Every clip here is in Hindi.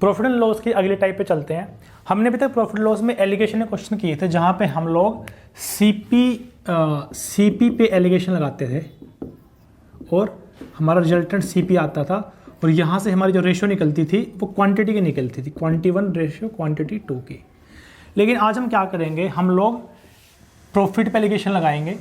प्रॉफिट एंड लॉस की अगले टाइप पे चलते हैं। हमने अभी तक प्रॉफिट लॉस में एलिगेशन के क्वेश्चन किए थे जहाँ पे हम लोग सीपी पे एलिगेशन लगाते थे और हमारा रिजल्टेंट सीपी आता था और यहाँ से हमारी जो रेशियो निकलती थी वो क्वांटिटी की निकलती थी, क्वांटिटी 1 रेशियो क्वांटिटी 2 की। लेकिन आज हम क्या करेंगे, हम लोग प्रॉफिट पे एलिगेशन लगाएंगे,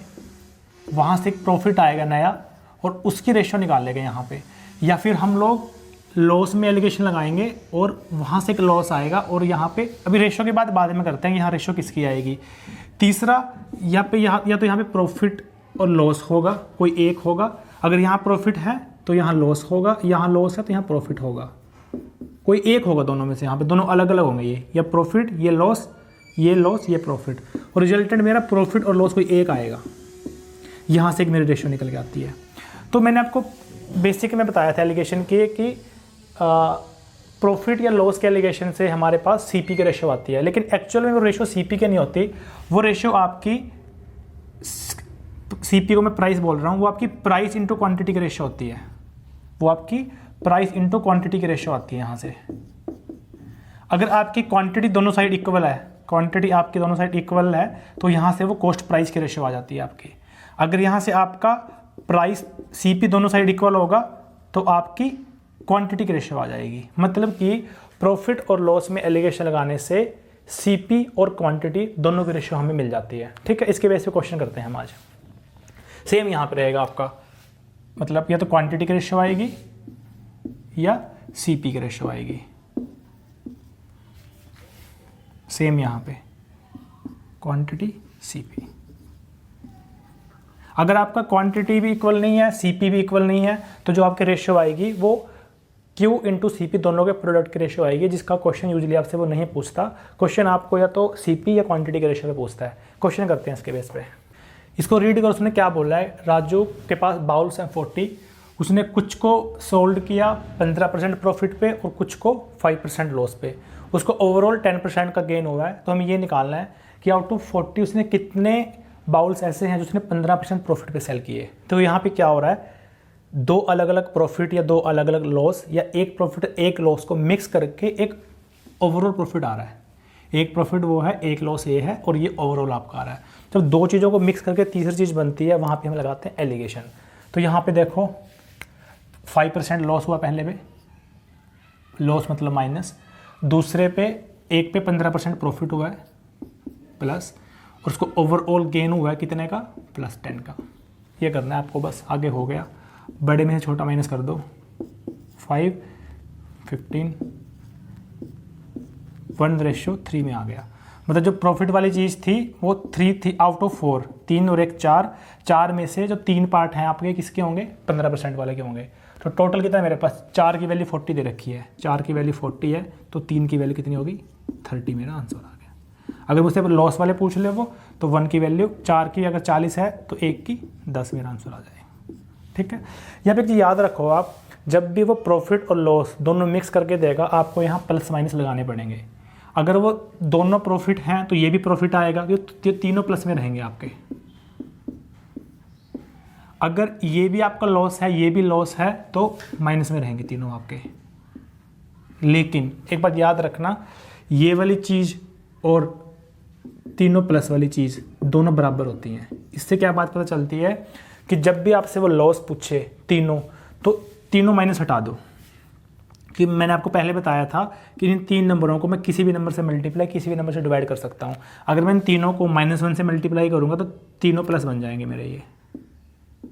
वहाँ से एक प्रॉफिट आएगा नया और उसकी रेशियो निकाल लेंगे यहाँ पे, या फिर हम लोग लॉस में एलिगेशन लगाएंगे और वहाँ से एक लॉस आएगा और यहाँ पे अभी रेशियो के बाद में करते हैं यहाँ रेशियो किसकी आएगी। तीसरा यहाँ पे या तो यहाँ पे प्रॉफिट और लॉस होगा, कोई एक होगा। अगर यहाँ प्रॉफिट है तो यहाँ लॉस होगा, यहाँ लॉस है तो यहाँ प्रॉफिट होगा, कोई एक होगा दोनों में से। यहाँ पे दोनों अलग अलग होंगे, ये या प्रॉफिट ये लॉस, ये प्रॉफिट, और रिजल्टेंट मेरा प्रॉफिट और लॉस कोई एक आएगा। यहाँ से एक मेरी रेशियो निकल के आती है। तो मैंने आपको बेसिक में बताया था एलिगेशन की कि प्रॉफिट या लॉस के एलिगेशन से हमारे पास सीपी की रेशियो आती है, लेकिन एक्चुअल में वो रेशियो सीपी के नहीं होती। वो रेशियो आपकी, सीपी को मैं प्राइस बोल रहा हूँ, वो आपकी प्राइस इंटू क्वांटिटी की रेशियो होती है। वो आपकी प्राइस इंटू क्वांटिटी की रेशियो आती है यहाँ से। अगर आपकी क्वांटिटी दोनों साइड इक्वल है, क्वांटिटी आपकी दोनों साइड इक्वल है, तो यहाँ से वो कॉस्ट प्राइस की रेशियो आ जाती है आपकी। अगर यहाँ से आपका प्राइस सीपी दोनों साइड इक्वल होगा तो आपकी क्वांटिटी की रेशियो आ जाएगी। मतलब कि प्रॉफिट और लॉस में एलिगेशन लगाने से सीपी और क्वांटिटी दोनों की रेशियो हमें मिल जाती है। ठीक है, इसके बेस पे क्वेश्चन करते हैं हम आज। सेम यहाँ पे रहेगा आपका, मतलब या तो क्वांटिटी की रेशियो आएगी या सीपी की रेशियो आएगी। सेम यहाँ पे क्वांटिटी सीपी। अगर आपका क्वांटिटी भी इक्वल नहीं है, सीपी भी इक्वल नहीं है, तो जो आपकी रेशियो आएगी वो Q इंटू सीपी दोनों के प्रोडक्ट की रेशियो आएगी, जिसका क्वेश्चन यूजुअली आपसे वो नहीं पूछता। क्वेश्चन आपको या तो सीपी या क्वांटिटी के रेशियो पे पूछता है। क्वेश्चन करते हैं इसके बेस पे। इसको रीड करो, उसने क्या बोला है। राजू के पास बाउल्स हैं 40, उसने कुछ को सोल्ड किया 15% प्रॉफिट पे और कुछ को 5% लॉस पे। उसको ओवरऑल 10% का गेन हुआ है। तो हमें ये निकालना है कि आउट ऑफ 40 उसने कितने बाउल्स ऐसे हैं जो उसने 15% प्रॉफिट पे सेल किए। तो यहाँ पे क्या हो रहा है, दो अलग अलग प्रॉफिट या दो अलग अलग लॉस या एक प्रॉफिट एक लॉस को मिक्स करके एक ओवरऑल प्रॉफिट आ रहा है। एक प्रॉफिट वो है, एक लॉस ये है और ये ओवरऑल आपका आ रहा है। जब दो चीज़ों को मिक्स करके तीसरी चीज़ बनती है, वहाँ पे हम लगाते हैं एलिगेशन। तो यहाँ पे देखो 5% लॉस हुआ पहले पे, लॉस मतलब माइनस। दूसरे पे एक पे 15% प्रॉफिट हुआ है प्लस, और उसको ओवरऑल गेन हुआ है कितने का, +10 का। ये करना है आपको बस, आगे हो गया। बड़े में से छोटा माइनस कर दो, 5, 15, 1:3 में आ गया। मतलब जो प्रॉफिट वाली चीज़ थी वो 3 थी आउट ऑफ 4, 3 और 1 4 में से जो 3 पार्ट हैं आपके किसके होंगे, 15% वाले के होंगे। तो टोटल कितना है मेरे पास, 4 की वैल्यू 40 दे रखी है, 4 की वैल्यू 40 है, तो 3 की वैल्यू कितनी होगी, 30 मेरा आंसर आ गया। अगर मुझसे लॉस वाले पूछ ले वो, तो 1 की वैल्यू, 4 की अगर 40 है तो 1 की 10 मेरा आंसर आ जाएगा। ठीक है, यहाँ पे एक चीज़ याद रखो आप, जब भी वो प्रॉफिट और लॉस दोनों मिक्स करके देगा आपको यहाँ प्लस माइनस लगाने पड़ेंगे। अगर वो दोनों प्रॉफिट हैं तो ये भी प्रॉफिट आएगा, क्योंकि तीनों प्लस में रहेंगे आपके। अगर ये भी आपका लॉस है, ये भी लॉस है, तो माइनस में रहेंगे तीनों आपके। लेकिन एक बात याद रखना, ये वाली चीज़ और तीनों प्लस वाली चीज़ दोनों बराबर होती हैं। इससे क्या बात पता चलती है कि जब भी आपसे वो लॉस पूछे तीनों, तो तीनों माइनस हटा दो। कि मैंने आपको पहले बताया था कि इन 3 नंबरों को मैं किसी भी नंबर से मल्टीप्लाई, किसी भी नंबर से डिवाइड कर सकता हूँ। अगर मैं इन तीनों को -1 से मल्टीप्लाई करूँगा तो तीनों प्लस बन जाएंगे मेरे, ये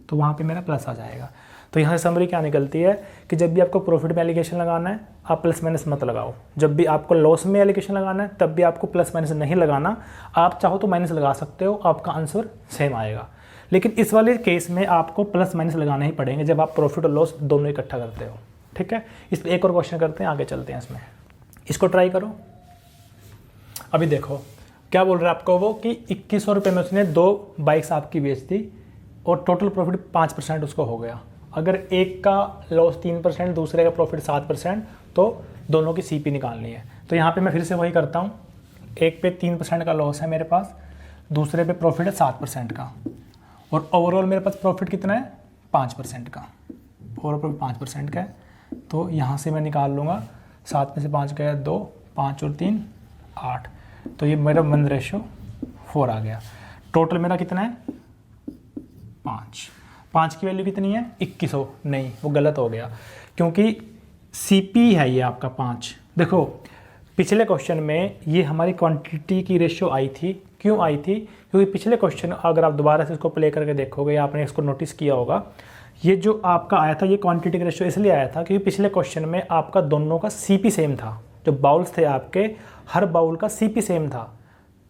तो वहाँ पे मेरा प्लस आ जाएगा। तो यहाँ से समरी क्या निकलती है कि जब भी आपको प्रॉफिट में एलिगेशन लगाना है आप प्लस माइनस मत लगाओ, जब भी आपको लॉस में एलिगेशन लगाना है तब भी आपको प्लस माइनस नहीं लगाना। आप चाहो तो माइनस लगा सकते हो, आपका आंसर सेम आएगा। लेकिन इस वाले केस में आपको प्लस माइनस लगाने ही पड़ेंगे जब आप प्रॉफिट और लॉस दोनों इकट्ठा करते हो। ठीक है, इस पर एक और क्वेश्चन करते हैं, आगे चलते हैं इसमें। इसको ट्राई करो। अभी देखो क्या बोल रहा है आपको वो कि 2100 रुपये में उसने 2 बाइक्स आपकी बेच दी और टोटल प्रॉफिट 5% उसको हो गया। अगर एक का लॉस 3%, दूसरे का प्रॉफिट 7%, तो दोनों की सीपी निकालनी है। तो यहाँ पे मैं फिर से वही करता हूँ, एक पे 3% का लॉस है मेरे पास, दूसरे पे प्रॉफिट है 7% का, और ओवरऑल मेरे पास प्रॉफिट कितना है, 5% का। ओवरऑल प्रॉफिट 5% का है, तो यहाँ से मैं निकाल लूँगा 7 में से 5 गया 2, 5 और 3 8, तो ये मेरा 1:4 आ गया। टोटल मेरा कितना है 5 की वैल्यू कितनी है 2100, नहीं वो गलत हो गया क्योंकि CP है ये आपका 5। देखो पिछले क्वेश्चन में ये हमारी क्वांटिटी की रेशियो आई थी, क्यों आई थी? क्योंकि पिछले क्वेश्चन अगर आप दोबारा से इसको प्ले करके देखोगे या आपने इसको नोटिस किया होगा, ये जो आपका आया था ये क्वांटिटी का रेशियो इसलिए आया था क्योंकि पिछले क्वेश्चन में आपका दोनों का CP सेम था। जो बाउल्स थे आपके, हर बाउल का CP सेम था,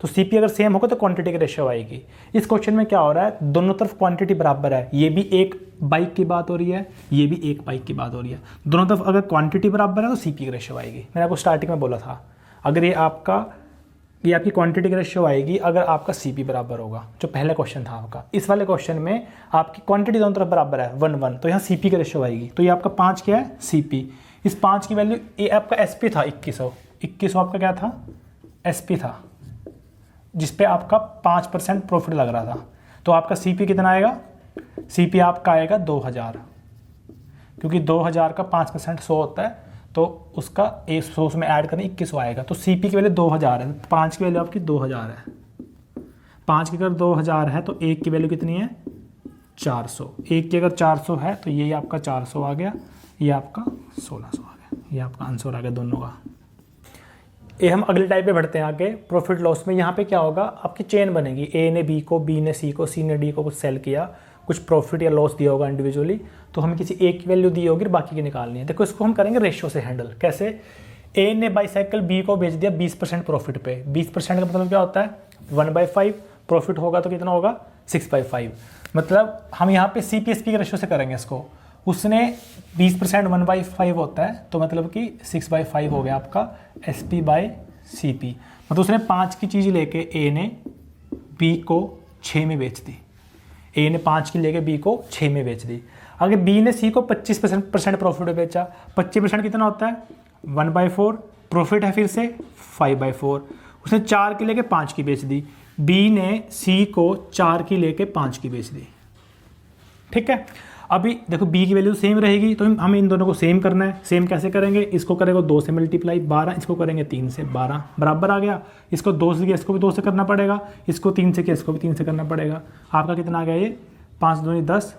तो CP अगर सेम होगा तो क्वांटिटी की रेशियो आएगी। इस क्वेश्चन में क्या हो रहा है, दोनों तरफ क्वांटिटी बराबर है, ये भी एक बाइक की बात हो रही है, ये भी एक बाइक की बात हो रही है, दोनों तरफ अगर क्वांटिटी बराबर है तो CP की रेशियो आएगी। मैंने आपको स्टार्टिंग में बोला था, अगर ये आपकी क्वांटिटी की रेशियो आएगी अगर आपका CP बराबर होगा, जो पहले क्वेश्चन था आपका। इस वाले क्वेश्चन में आपकी क्वांटिटी दोनों तरफ बराबर है 1 1, तो यहाँ CP की रेशियो आएगी। तो ये आपका 5 क्या है CP, इस 5 की वैल्यू, ये आपका SP था 2100 आपका क्या था SP था, जिसपे आपका 5% प्रॉफिट लग रहा था। तो आपका CP कितना आएगा, CP आपका आएगा 2000, क्योंकि 2000 का 5% 100 होता है, तो उसका 100 में ऐड करना 2100 आएगा। तो CP की वैल्यू 2000 है, 5 की वैल्यू आपकी 2000 है। 5 की अगर 2000 है तो 1 की वैल्यू कितनी है 400, 1 की अगर 400 है तो ये आपका 400 आ गया, ये आपका 1600 आ गया, ये आपका आंसर आ गया दोनों का। ये हम अगले टाइप पे बढ़ते हैं आगे, प्रॉफिट लॉस में। यहाँ पे क्या होगा, आपकी चेन बनेगी, A ने B को, B ने C को, C ने D को कुछ सेल किया, कुछ प्रॉफिट या लॉस दिया होगा इंडिविजुअली, तो हमें किसी एक की वैल्यू दी होगी, बाकी की निकालनी है। देखो इसको हम करेंगे रेशियो से हैंडल। कैसे? A ने बाईसाइकिल B को बेच दिया 20% प्रॉफिट पे। 20% का मतलब क्या होता है 1/5, प्रॉफिट होगा तो कितना होगा 6/5। मतलब हम यहाँ पे CP/SP के रेशियो से करेंगे इसको। उसने 20% 1/5 होता है, तो मतलब कि 6/5 हो गया आपका SP/CP। मतलब उसने 5 की चीज़ लेके A ने B को 6 में बेच दी, A ने 5 की लेके B को 6 में बेच दी। अगर B ने C को 25% प्रॉफिट में बेचा, 25% कितना होता है 1/4, प्रॉफिट है फिर से 5/4। उसने 4 की लेके 5 की बेच दी, B ने C को 4 की लेके 5 की बेच दी। ठीक है, अभी देखो B की वैल्यू सेम रहेगी, तो हमें इन दोनों को सेम करना है। सेम कैसे करेंगे, इसको करेंगे 2 से मल्टीप्लाई 12, इसको करेंगे 3 से 12, बराबर आ गया। इसको 2 से किया इसको भी 2 से करना पड़ेगा, इसको 3 से किया इसको भी 3 से करना पड़ेगा। आपका कितना आ गया, ये 5 दूनी 10,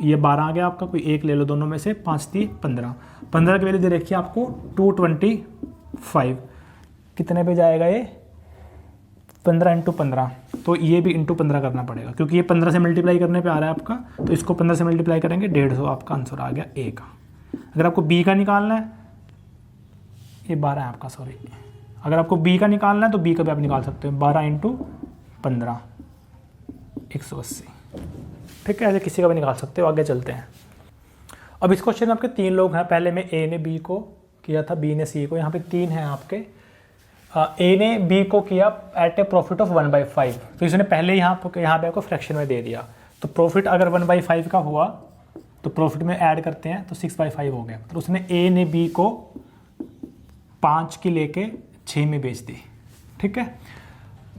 ये 12 आ गया आपका। कोई एक ले लो दोनों में से, 5 3 15, 15 की वैल्यू दे रखी है आपको 225। कितने पे जाएगा ये 15 × 15, तो ये भी × 15 करना पड़ेगा, क्योंकि ये 15 से मल्टीप्लाई करने पे आ रहा है आपका, तो इसको 15 से मल्टीप्लाई करेंगे 150, आपका आंसर आ गया A का। अगर आपको B का निकालना है, ये 12 है आपका, सॉरी, अगर आपको B का निकालना है तो B का भी आप निकाल सकते हो, 12 × 15 180। ठीक है, ऐसे किसी का भी निकाल सकते हो। आगे चलते हैं। अब इस क्वेश्चन में आपके 3 लोग हैं, पहले में A ने B को किया था, B ने C को, यहाँ पे 3 हैं आपके। A ने B को किया एट ए प्रॉफिट ऑफ 1/5, तो इसने पहले यहाँ पे आपको फ्रैक्शन में दे दिया। तो प्रॉफिट अगर 1/5 का हुआ तो प्रॉफिट में ऐड करते हैं तो 6/5 हो गया। तो उसने A ने B को 5 की लेके 6 में बेच दी। ठीक है,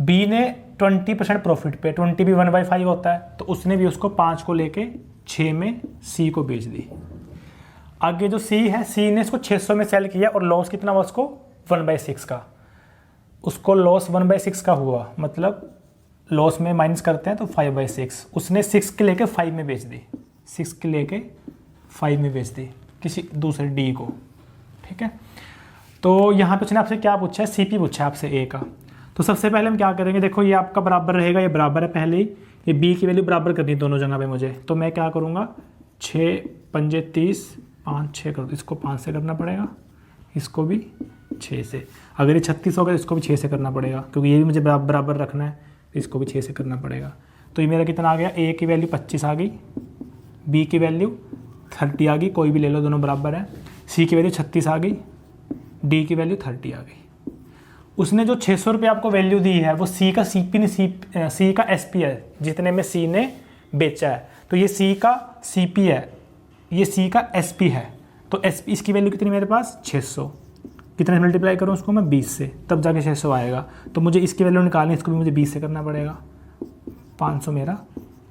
B ने 20% प्रॉफिट पे, 20 भी 1/5 होता है, तो उसने भी उसको 5 को लेके 6 में C को बेच दी। आगे जो C है, C ने इसको 600 में सेल किया और लॉस कितना हुआ उसको 1/6 का। उसको लॉस 1/6 का हुआ, मतलब लॉस में माइनस करते हैं तो 5/6। उसने 6 के लेके 5 में बेच दी, 6 के लेके 5 में बेच दी किसी दूसरे D को। ठीक है, तो यहाँ पे उसने आपसे क्या पूछा है, CP पूछा है आपसे A का। तो सबसे पहले हम क्या करेंगे, देखो ये आपका बराबर रहेगा, ये बराबर है पहले ही, ये B की वैल्यू बराबर करनी है दोनों जगह पे मुझे। तो मैं क्या करूँगा, 6 पंजे 30, 5 6 कर दो, इसको 5 से करना पड़ेगा, इसको भी 6 से। अगर ये 36 होगा तो इसको भी 6 से करना पड़ेगा, क्योंकि ये भी मुझे बराबर रखना है, इसको भी 6 से करना पड़ेगा। तो ये मेरा कितना आ गया, A की वैल्यू 25 आ गई, B की वैल्यू 30 आ गई, कोई भी ले लो दोनों बराबर है। C की वैल्यू 36 आ गई, D की वैल्यू 30 आ गई। उसने जो 600 रुपये आपको वैल्यू दी है वो C का CP ने C का SP है, जितने में C ने बेचा है। तो ये C का CP है, ये C का SP है, तो SP इसकी वैल्यू कितनी मेरे पास 600। कितने से मल्टीप्लाई करूँ उसको मैं 20 से, तब जाके 600 आएगा। तो मुझे इसकी वैल्यू निकालनी है, इसको भी मुझे 20 से करना पड़ेगा, 500 मेरा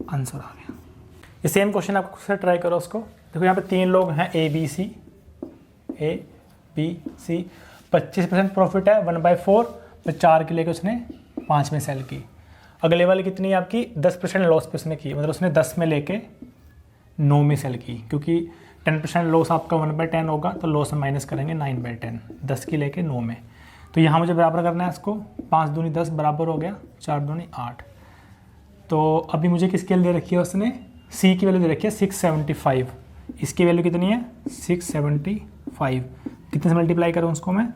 आंसर आ गया। ये सेम क्वेश्चन आप खुद से ट्राई करो उसको। देखो यहाँ पे 3 लोग हैं A B C, A B C. 25% profit है 1/4, तो 4 की लेके उसने 5 में सेल की। अगले वाली कितनी है आपकी 10% लॉस पे उसने की, मतलब उसने 10 में लेके 9 में सेल की, क्योंकि 10% लॉस आपका 1/10 होगा, तो लॉस में माइनस करेंगे 9/10, 10 की लेके 9 में। तो यहाँ मुझे बराबर करना है इसको, 5 दूनी 10 बराबर हो गया 4 दूनी 8। तो अभी मुझे किसकी वैल्यू दे रखी है उसने, सी की वैल्यू दे रखी है 675। इसकी वैल्यू कितनी है 675। कितने से मल्टीप्लाई करूँ उसको मैं,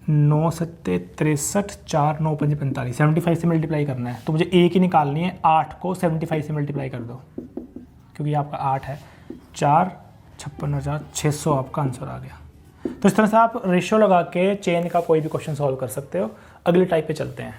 9 सत्ते 63, 4 9 5 45, 75 से मल्टीप्लाई करना है। तो मुझे ए की निकालनी है, 8 को 75 से मल्टीप्लाई कर दो, क्योंकि आपका 8 है। 4 56,600 आपका आंसर आ गया। तो इस तरह से आप रेशियो लगा के चेन का कोई भी क्वेश्चन सॉल्व कर सकते हो। अगले टाइप पे चलते हैं।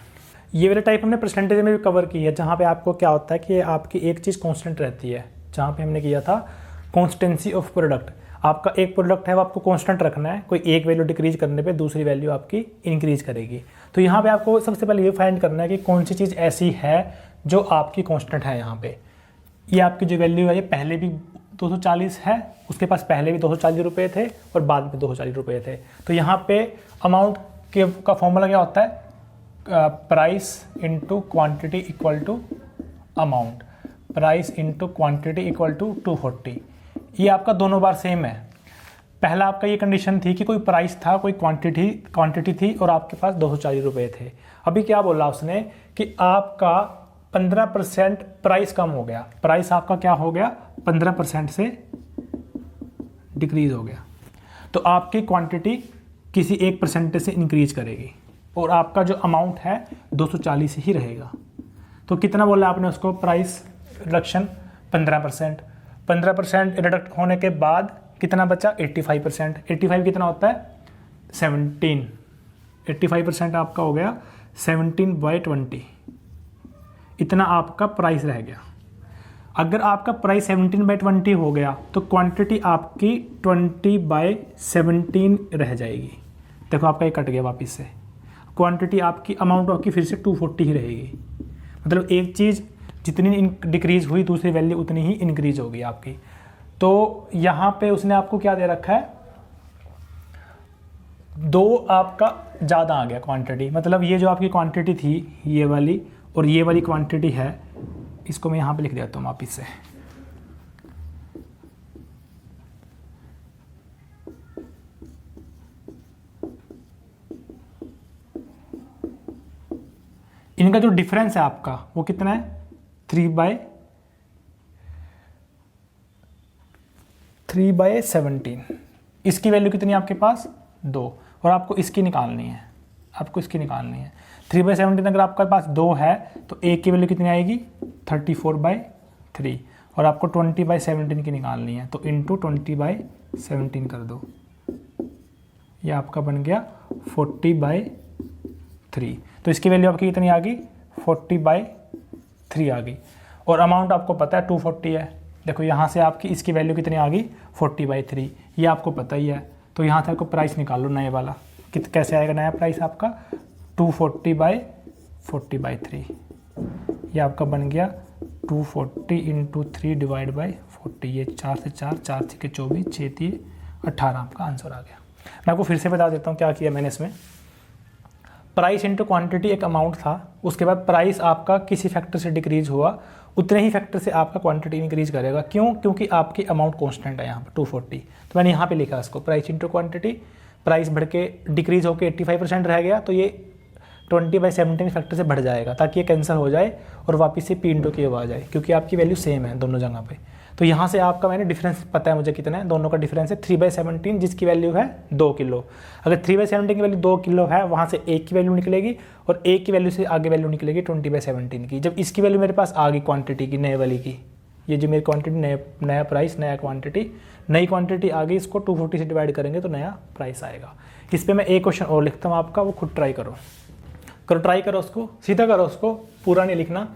ये वाला टाइप हमने परसेंटेज में भी कवर की है, जहाँ पे आपको क्या होता है कि आपकी एक चीज़ कांस्टेंट रहती है। जहाँ पे हमने किया था कॉन्स्टेंसी ऑफ प्रोडक्ट, आपका एक प्रोडक्ट है वो आपको कांस्टेंट रखना है, कोई एक वैल्यू डिक्रीज करने पे दूसरी वैल्यू आपकी इंक्रीज करेगी। तो यहाँ पे आपको सबसे पहले ये फाइंड करना है कि कौन सी चीज़ ऐसी है जो आपकी कांस्टेंट है। यहाँ पे ये आपकी जो वैल्यू है ये पहले भी 240 है, उसके पास पहले भी 240 रुपये थे और बाद में 240 रुपये थे। तो यहाँ पे अमाउंट का फॉर्मूला क्या होता है, price into quantity equal to amount, price into quantity equal to 240। ये आपका दोनों बार सेम है। पहला आपका ये कंडीशन थी कि कोई प्राइस था, कोई क्वांटिटी थी और आपके पास 240 रुपये थे। अभी क्या बोला उसने कि आपका 15% प्राइस कम हो गया, प्राइस आपका क्या हो गया 15% से डिक्रीज हो गया, तो आपकी क्वांटिटी किसी एक परसेंटेज से इंक्रीज करेगी और आपका जो अमाउंट है 240 ही रहेगा। तो कितना बोला आपने उसको, प्राइस रिडक्शन 15%, 15% रिडक्ट होने के बाद कितना बचा 85%। 85 कितना होता है 17, 85% आपका हो गया 17/20, इतना आपका प्राइस रह गया। अगर आपका प्राइस 17/20 हो गया तो क्वांटिटी आपकी 20/17 रह जाएगी। देखो आपका ये कट गया वापस से, क्वांटिटी आपकी अमाउंट आपकी फिर से 240 ही रहेगी। मतलब एक चीज़ जितनी डिक्रीज हुई दूसरी वैल्यू उतनी ही इंक्रीज होगी आपकी। तो यहाँ पे उसने आपको क्या दे रखा है, 2 आपका ज़्यादा आ गया क्वांटिटी। मतलब ये जो आपकी क्वांटिटी थी ये वाली और ये वाली क्वांटिटी है, इसको मैं यहाँ पे लिख देता हूँ वापस से। इनका जो डिफरेंस है आपका वो कितना है 3/17। इसकी वैल्यू कितनी है आपके पास 2 और आपको इसकी निकालनी है, आपको इसकी निकालनी है। 3/17 अगर आपके पास 2 है तो एक की वैल्यू कितनी आएगी 34/3 और आपको 20/17 की निकालनी है, तो इंटू 20/17 कर दो, ये आपका बन गया 40/3। तो इसकी वैल्यू आपकी कितनी आ गई 40/3 आ गई और अमाउंट आपको पता है 240 है। देखो यहाँ से आपकी इसकी वैल्यू कितनी आ गई 40/3, ये आपको पता ही है। तो यहाँ से आपको प्राइस निकाल लो नए वाला, कैसे आएगा नया प्राइस आपका 240/40/3, ये आपका बन गया 240 इंटू 3 डिवाइड बाई 40, ये 4 से 4, 4 से 24, 6 3 18 आपका आंसर आ गया। मैं आपको फिर से बता देता हूँ क्या किया मैंने इसमें। प्राइस इंटू क्वांटिटी एक अमाउंट था, उसके बाद प्राइस आपका किसी फैक्टर से डिक्रीज हुआ, उतने ही फैक्टर से आपका क्वांटिटी इंक्रीज करेगा। क्यों? क्योंकि आपकी अमाउंट कांस्टेंट है यहाँ पर 240। तो मैंने यहाँ पे लिखा इसको प्राइस इंटू क्वांटिटी, प्राइस बढ़ के डिक्रीज होकर 85% रह गया, तो ये 20/17 फैक्टर से बढ़ जाएगा ताकि ये कैंसिल हो जाए और वापस से पी इंटू की आ जाए, क्योंकि आपकी वैल्यू सेम है दोनों जगह पे। तो यहाँ से आपका मैंने डिफरेंस पता है मुझे कितना है, दोनों का डिफरेंस है 3/17 जिसकी वैल्यू है 2 किलो। अगर 3/17 की वैल्यू 2 किलो है, वहाँ से एक की वैल्यू निकलेगी और एक की वैल्यू से आगे वैल्यू निकलेगी 20/17 की। जब इसकी वैल्यू मेरे पास आ गई क्वांटिटी की नए वाली की, ये जो मेरी क्वांटिटी नया प्राइस नया क्वांटिटी नई क्वांटिटी आ गई, इसको 240 से डिवाइड करेंगे तो नया प्राइस आएगा। इस पर मैं एक क्वेश्चन और लिखता हूँ आपका, वो खुद ट्राई करो, ट्राई करो उसको, सीधा करो उसको, पूरा नहीं लिखना।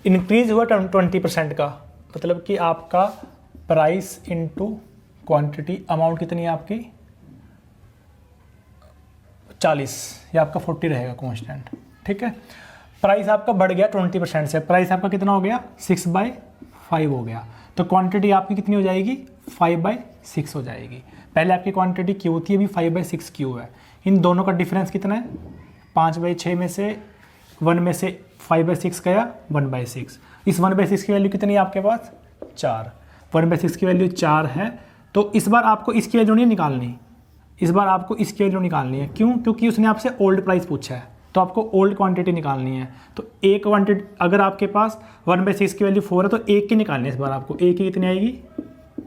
इंक्रीज हुआ 20% का, मतलब कि आपका प्राइस इनटू क्वांटिटी, अमाउंट कितनी है आपकी 40, या आपका 40 रहेगा कांस्टेंट, ठीक है। प्राइस आपका बढ़ गया 20% से, प्राइस आपका कितना हो गया 6/5 हो गया। तो क्वांटिटी आपकी कितनी हो जाएगी 5/6 हो जाएगी। पहले आपकी क्वांटिटी क्यू थी, अभी 5/6 क्यू है। इन दोनों का डिफरेंस कितना है 5/6 में से 1 में से 5/6 गया 1/6। इस 1/6 की वैल्यू कितनी है आपके पास 4। 1/6 की वैल्यू 4 है। तो इस बार आपको इसकी वैल्यू नहीं निकालनी, इस बार आपको इसकी वैल्यू निकालनी है। क्यों? क्योंकि उसने आपसे ओल्ड प्राइस पूछा है, तो आपको ओल्ड क्वांटिटी निकालनी है। तो एक क्वांटिटी अगर आपके पास 1/6 की वैल्यू 4 है तो एक की निकालनी है। इस बार आपको एक की कितनी आएगी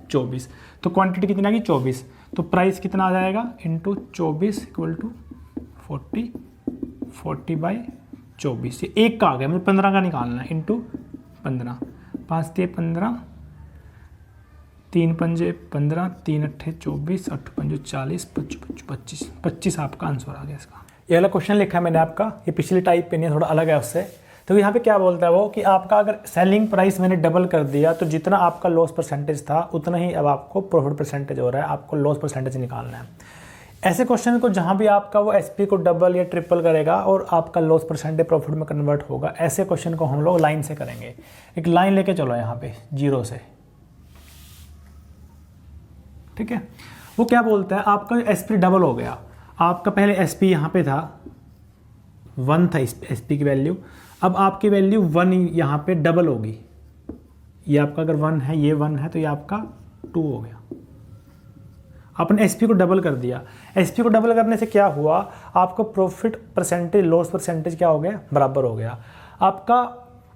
24। तो क्वांटिटी कितनी आएगी 24। तो प्राइस कितना आ जाएगा इंटू 24 इक्वल टू 40/24। ये एक का आ गया, मुझे 15 का निकालना है इंटू 15। 5 × 15, 3 × 5 15, 3 × 8 24, 8 × 5 40, 25 आपका आंसर आ गया इसका। ये वाला क्वेश्चन लिखा है मैंने आपका, ये पिछली टाइप पे नहीं है, थोड़ा अलग है उससे। तो यहाँ पे क्या बोलता है वो कि आपका अगर सेलिंग प्राइस मैंने डबल कर दिया तो जितना आपका लॉस परसेंटेज था उतना ही अब आपको प्रॉफिट परसेंटेज हो रहा है, आपको लॉस परसेंटेज निकालना है। ऐसे क्वेश्चन को जहाँ भी आपका वो एसपी को डबल या ट्रिपल करेगा और आपका लॉस परसेंटेज प्रॉफिट में कन्वर्ट होगा, ऐसे क्वेश्चन को हम लोग लाइन से करेंगे। एक लाइन लेके चलो यहाँ पे 0 से, ठीक है। वो क्या बोलता है आपका एसपी डबल हो गया, आपका पहले एसपी यहाँ पे था 1 था एसपी की वैल्यू, अब आपकी वैल्यू 1 यहाँ पे डबल होगी। ये आपका अगर 1 है, ये 1 है, तो ये आपका 2 हो गया। आपने एसपी को डबल कर दिया। एसपी को डबल करने से क्या हुआ, आपका प्रॉफिट परसेंटेज लॉस परसेंटेज क्या हो गया बराबर हो गया। आपका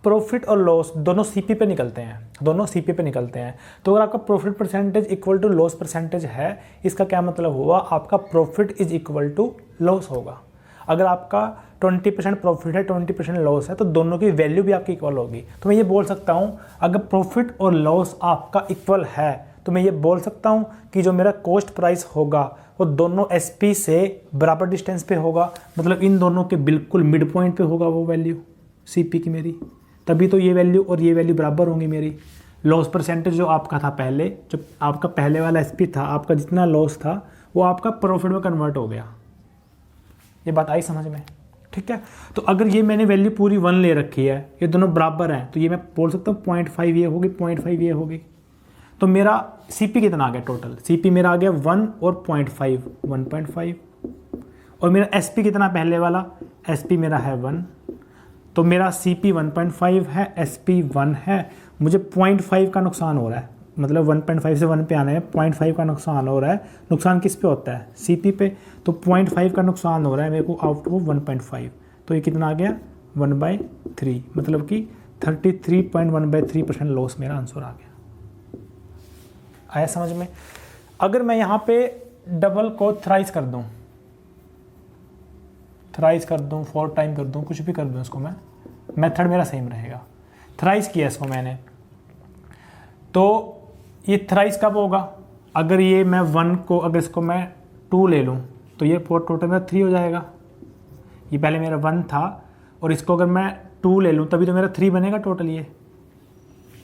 प्रॉफिट और लॉस दोनों सीपी पे निकलते हैं, दोनों सीपी पे निकलते हैं। तो अगर आपका profit percentage equal to loss percentage है, इसका क्या मतलब हुआ, आपका profit is equal to loss होगा। अगर आपका 20% प्रॉफिट है 20% लॉस है तो दोनों की वैल्यू भी आपकी इक्वल होगी। तो मैं ये बोल सकता हूँ अगर प्रॉफिट और लॉस आपका इक्वल है तो मैं ये बोल सकता हूँ कि जो मेरा कॉस्ट प्राइस होगा वो दोनों एसपी से बराबर डिस्टेंस पे होगा, मतलब इन दोनों के बिल्कुल मिड पॉइंट पे होगा वो वैल्यू सीपी की मेरी, तभी तो ये वैल्यू और ये वैल्यू बराबर होंगी मेरी। लॉस परसेंटेज जो आपका था पहले, जो आपका पहले वाला एसपी था, आपका जितना लॉस था वो आपका प्रॉफिट में कन्वर्ट हो गया। ये बात आई समझ में, ठीक है। तो अगर ये मैंने वैल्यू पूरी 1 ले रखी है, ये दोनों बराबर हैं, तो ये मैं बोल सकता हूँ 0.5 ये होगी, 0.5 ये होगी। तो मेरा सीपी कितना आ गया टोटल, सीपी मेरा आ गया 1 और 0.5 1.5। और मेरा एसपी कितना पहले वाला, एसपी मेरा है 1, तो मेरा सीपी 1.5 है, एसपी 1 है। मुझे 0.5 का नुकसान हो रहा है, मतलब 1.5 से 1 पे आना है, 0.5 का नुकसान हो रहा है। नुकसान किस पे होता है, सीपी पे। तो 0.5 का नुकसान हो रहा है मेरे को आउट ऑफ 1.5, तो ये कितना आ गया 1/3, मतलब कि 33.1/3% लॉस मेरा आंसर आ गया। आया समझ में। अगर मैं यहाँ पे डबल को थ्राइस कर दूँ, 4 टाइम कर दूँ, कुछ भी कर दूँ इसको मैं, मेथड मेरा सेम रहेगा। थ्राइस किया इसको मैंने, तो ये थ्राइस कब होगा, अगर ये मैं 1 को अगर इसको मैं 2 ले लूँ तो ये टोटल मेरा 3 हो जाएगा। ये पहले मेरा 1 था और इसको अगर मैं 2 ले लूँ तभी तो मेरा 3 बनेगा टोटल। ये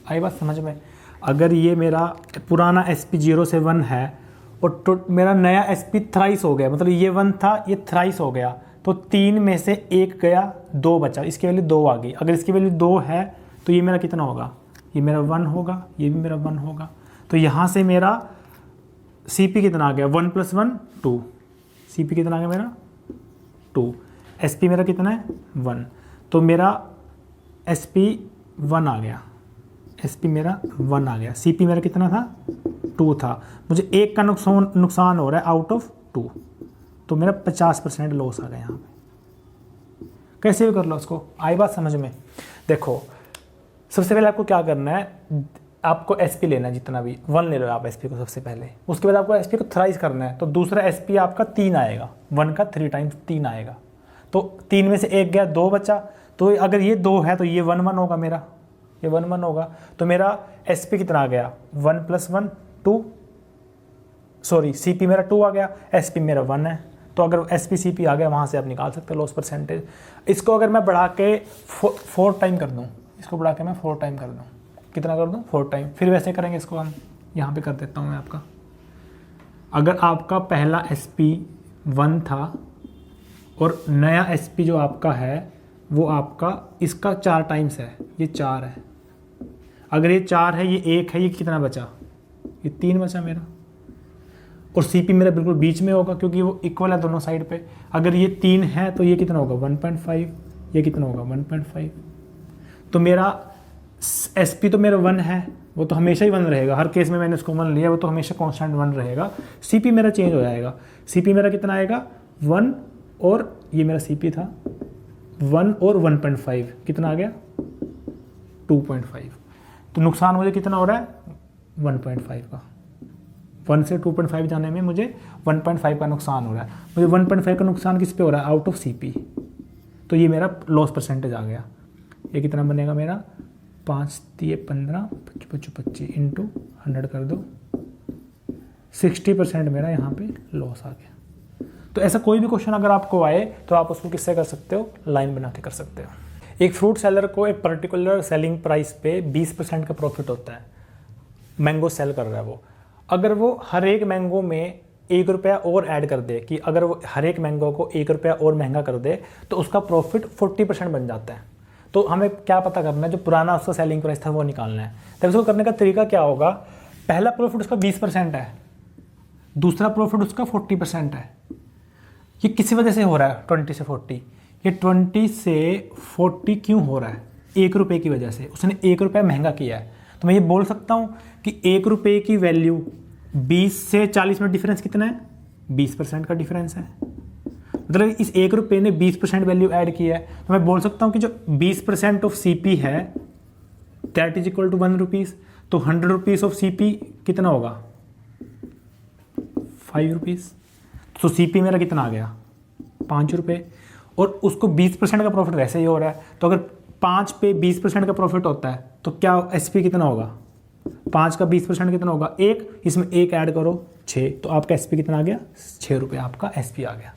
आई बात समझ में। अगर ये मेरा पुराना एसपी 0 से 1 है और मेरा नया एसपी थ्राइस हो गया, मतलब ये 1 था ये थ्राइस हो गया, तो 3 में से 1 गया 2 बचा, इसकी वैल्यू 2 आ गई। अगर इसकी वैल्यू 2 है तो ये मेरा कितना होगा, ये मेरा 1 होगा, ये भी मेरा 1 होगा। तो यहाँ से मेरा सीपी कितना आ गया 1 + 1 2, सीपी कितना आ गया मेरा 2, एसपी मेरा कितना है 1, तो मेरा एसपी 1 आ गया, एसपी मेरा 1 आ गया। सीपी मेरा कितना था 2 था, मुझे 1 का नुकसान हो रहा है आउट ऑफ 2, तो मेरा 50% लॉस आ गया यहाँ पे। कैसे भी कर लो उसको, आई बात समझ में। देखो सबसे पहले आपको क्या करना है, आपको एसपी लेना है, जितना भी 1 ले लो आप एसपी को सबसे पहले, उसके बाद आपको एसपी को थ्राइस करना है, तो दूसरा एसपी आपका 3 आएगा, 1 का 3 टाइम्स 3 आएगा, तो 3 में से 1 गया 2 बचा, तो अगर ये 2 है तो ये 1 1 होगा मेरा, ये 1 1 होगा। तो मेरा एसपी कितना आ गया 1 + 1 2, सॉरी सीपी मेरा 2 आ गया, एसपी मेरा 1 है। तो अगर एसपी सीपी आ गया वहाँ से आप निकाल सकते हो लॉस परसेंटेज। इसको अगर मैं बढ़ा के 4 टाइम कर दूँ, इसको बढ़ा के मैं 4 टाइम कर दूँ, कितना कर दूँ 4 टाइम, फिर वैसे करेंगे इसको हम, यहाँ पे कर देता हूँ मैं आपका। अगर आपका पहला एसपी 1 था और नया एसपी जो आपका है वो आपका इसका 4 टाइम्स है, ये 4 है। अगर ये 4 है, ये 1 है, ये कितना बचा, ये 3 बचा मेरा। और CP मेरा बिल्कुल बीच में होगा क्योंकि वो इक्वल है दोनों साइड पे। अगर ये 3 है तो ये कितना होगा 1.5, ये कितना होगा 1.5। तो मेरा SP तो मेरा 1 है, वो तो हमेशा ही 1 रहेगा, हर केस में मैंने उसको 1 लिया, वो तो हमेशा कांस्टेंट 1 रहेगा। CP मेरा चेंज हो जाएगा, CP मेरा कितना आएगा 1, और ये मेरा CP था 1 और 1.5 कितना आ गया 2.5। तो नुकसान मुझे कितना हो रहा है 1.5 का। 1 से 2.5 जाने में मुझे 1.5 का नुकसान हो रहा है। मुझे 1.5 का नुकसान किस पे हो रहा है, आउट ऑफ CP। तो ये मेरा लॉस परसेंटेज आ गया। ये कितना बनेगा मेरा 5 3 15 25 25 इंटू 100 कर दो, 60% मेरा यहाँ पे लॉस आ गया। तो ऐसा कोई भी क्वेश्चन अगर आपको आए तो आप उसको किससे कर सकते हो, लाइन बना के कर सकते हो। एक फ्रूट सेलर को एक पर्टिकुलर सेलिंग प्राइस पे 20% का प्रॉफिट होता है, मैंगो सेल कर रहा है वो। अगर वो हर एक मैंगो में 1 रुपया और ऐड कर दे, कि अगर वो हर एक मैंगो को 1 रुपया और महंगा कर दे तो उसका प्रॉफिट 40% बन जाता है। तो हमें क्या पता करना है, जो पुराना उसका सेलिंग प्राइस था वो निकालना है। तब उसको करने का तरीका क्या होगा, पहला प्रॉफिट उसका 20% है, दूसरा प्रॉफिट उसका 40% है। ये किसी वजह से हो रहा है 20 से 40, ये 20 से 40 क्यों हो रहा है, 1 रुपये की वजह से। उसने 1 रुपया महंगा किया है। तो मैं ये बोल सकता हूँ कि 1 रुपये की वैल्यू 20 से 40 में डिफरेंस कितना है, 20% का डिफरेंस है। मतलब इस 1 रुपये ने 20% वैल्यू ऐड किया है। तो मैं बोल सकता हूँ कि जो 20% ऑफ CP है that is equal to 1 rupees. तो 100 रुपीज़ ऑफ CP कितना होगा 5 रुपीज़। तो CP मेरा कितना आ गया 5 रुपये, और उसको 20% का प्रॉफिट वैसे ही हो रहा है। तो अगर 5 पे 20% का प्रॉफिट होता है तो क्या SP कितना होगा, 5 का 20% कितना होगा 1, इसमें 1 ऐड करो 6, तो आपका SP कितना आ गया 6 रुपये, आपका SP आ गया।